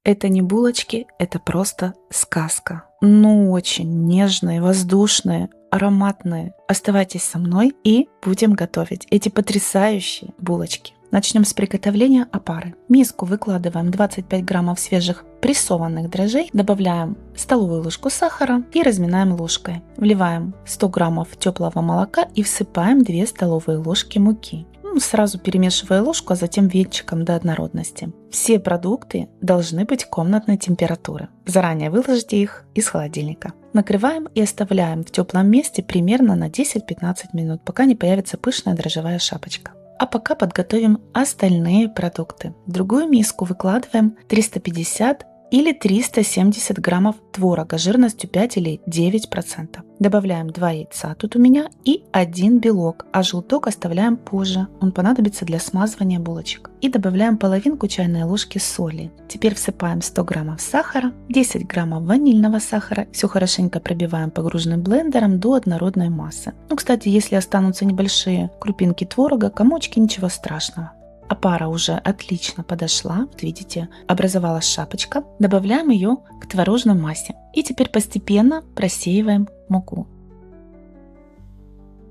Это не булочки, это просто сказка. Ну, очень нежные, воздушные, ароматные. Оставайтесь со мной и будем готовить эти потрясающие булочки. Начнем с приготовления опары. В миску выкладываем 25 граммов свежих прессованных дрожжей, добавляем столовую ложку сахара и разминаем ложкой. Вливаем 100 граммов теплого молока и всыпаем 2 столовые ложки муки. Сразу перемешивая ложку, а затем венчиком до однородности. Все продукты должны быть комнатной температуры. Заранее выложите их из холодильника. Накрываем и оставляем в теплом месте примерно на 10-15 минут, пока не появится пышная дрожжевая шапочка. А пока подготовим остальные продукты. В другую миску выкладываем 350 или 370 граммов творога жирностью 5 или 9%. Добавляем 2 яйца тут у меня и 1 белок, а желток оставляем позже, он понадобится для смазывания булочек. И добавляем половинку чайной ложки соли. Теперь всыпаем 100 граммов сахара, 10 граммов ванильного сахара, все хорошенько пробиваем погруженным блендером до однородной массы. Кстати, если останутся небольшие крупинки творога, комочки, ничего страшного. Опара уже отлично подошла, вот видите, образовалась шапочка. Добавляем ее к творожной массе. И теперь постепенно просеиваем муку.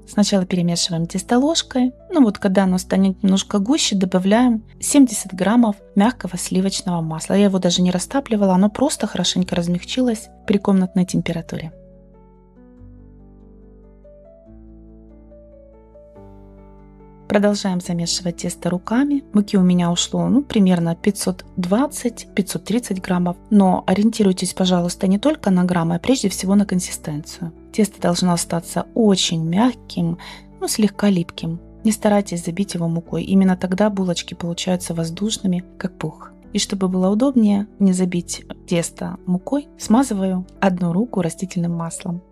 Сначала перемешиваем тесто ложкой. Когда оно станет немножко гуще, добавляем 70 граммов мягкого сливочного масла. Я его даже не растапливала, оно просто хорошенько размягчилось при комнатной температуре. Продолжаем замешивать тесто руками. Муки у меня ушло примерно 520-530 граммов. Но ориентируйтесь, пожалуйста, не только на граммы, а прежде всего на консистенцию. Тесто должно остаться очень мягким, слегка липким. Не старайтесь забить его мукой. Именно тогда булочки получаются воздушными, как пух. И чтобы было удобнее не забить тесто мукой, смазываю одну руку растительным маслом.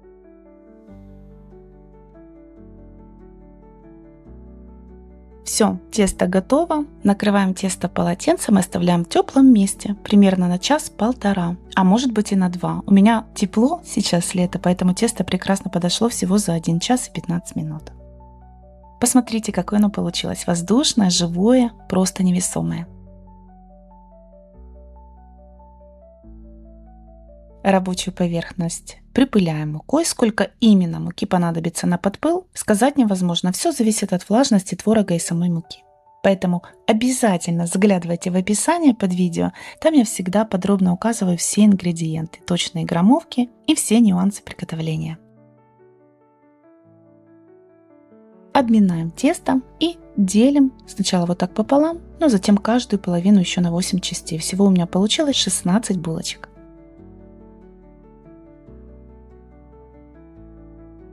Все, тесто готово. Накрываем тесто полотенцем и оставляем в теплом месте, примерно на час-полтора, а может быть и на 2. У меня тепло, сейчас лето, поэтому тесто прекрасно подошло всего за 1 час и 15 минут. Посмотрите, какое оно получилось. Воздушное, живое, просто невесомое. Рабочую поверхность припыляем мукой. Сколько именно муки понадобится на подпыл, сказать невозможно. Все зависит от влажности творога и самой муки. Поэтому обязательно заглядывайте в описание под видео. Там я всегда подробно указываю все ингредиенты, точные граммовки и все нюансы приготовления. Обминаем тесто и делим сначала вот так пополам, но затем каждую половину еще на 8 частей. Всего у меня получилось 16 булочек.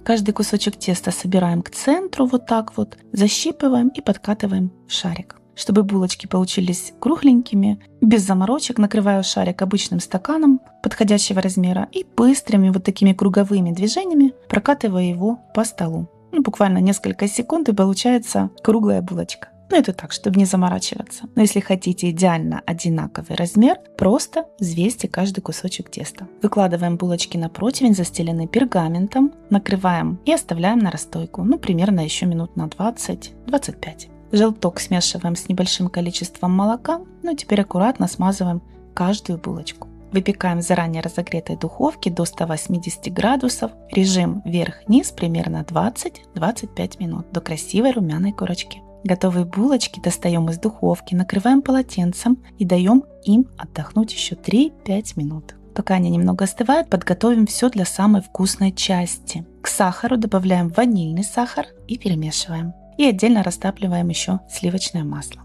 Каждый кусочек теста собираем к центру, вот так вот, защипываем и подкатываем в шарик. Чтобы булочки получились кругленькими, без заморочек, накрываю шарик обычным стаканом подходящего размера и быстрыми вот такими круговыми движениями прокатываю его по столу. Буквально несколько секунд и получается круглая булочка. Это так, чтобы не заморачиваться. Но если хотите идеально одинаковый размер, просто взвесьте каждый кусочек теста. Выкладываем булочки на противень, застеленный пергаментом, накрываем и оставляем на расстойку, примерно еще минут на 20-25. Желток смешиваем с небольшим количеством молока, теперь аккуратно смазываем каждую булочку. Выпекаем в заранее разогретой духовке до 180 градусов, режим вверх-вниз примерно 20-25 минут до красивой румяной корочки. Готовые булочки достаем из духовки, накрываем полотенцем и даем им отдохнуть еще 3-5 минут. Пока они немного остывают, подготовим все для самой вкусной части. К сахару добавляем ванильный сахар и перемешиваем. И отдельно растапливаем еще сливочное масло.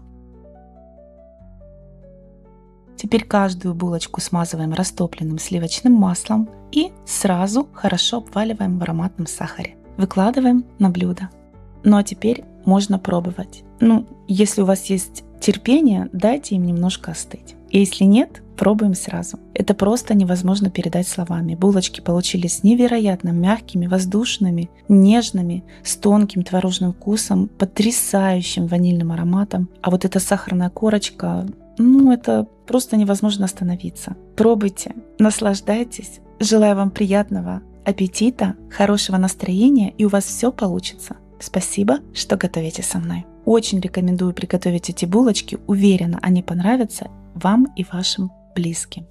Теперь каждую булочку смазываем растопленным сливочным маслом и сразу хорошо обваливаем в ароматном сахаре. Выкладываем на блюдо. Ну а теперь можно пробовать. Если у вас есть терпение, дайте им немножко остыть. Если нет, пробуем сразу. Это просто невозможно передать словами. Булочки получились невероятно мягкими, воздушными, нежными, с тонким творожным вкусом, потрясающим ванильным ароматом. А вот эта сахарная корочка, это просто невозможно остановиться. Пробуйте, наслаждайтесь. Желаю вам приятного аппетита, хорошего настроения, и у вас все получится. Спасибо, что готовите со мной. Очень рекомендую приготовить эти булочки. Уверена, они понравятся вам и вашим близким.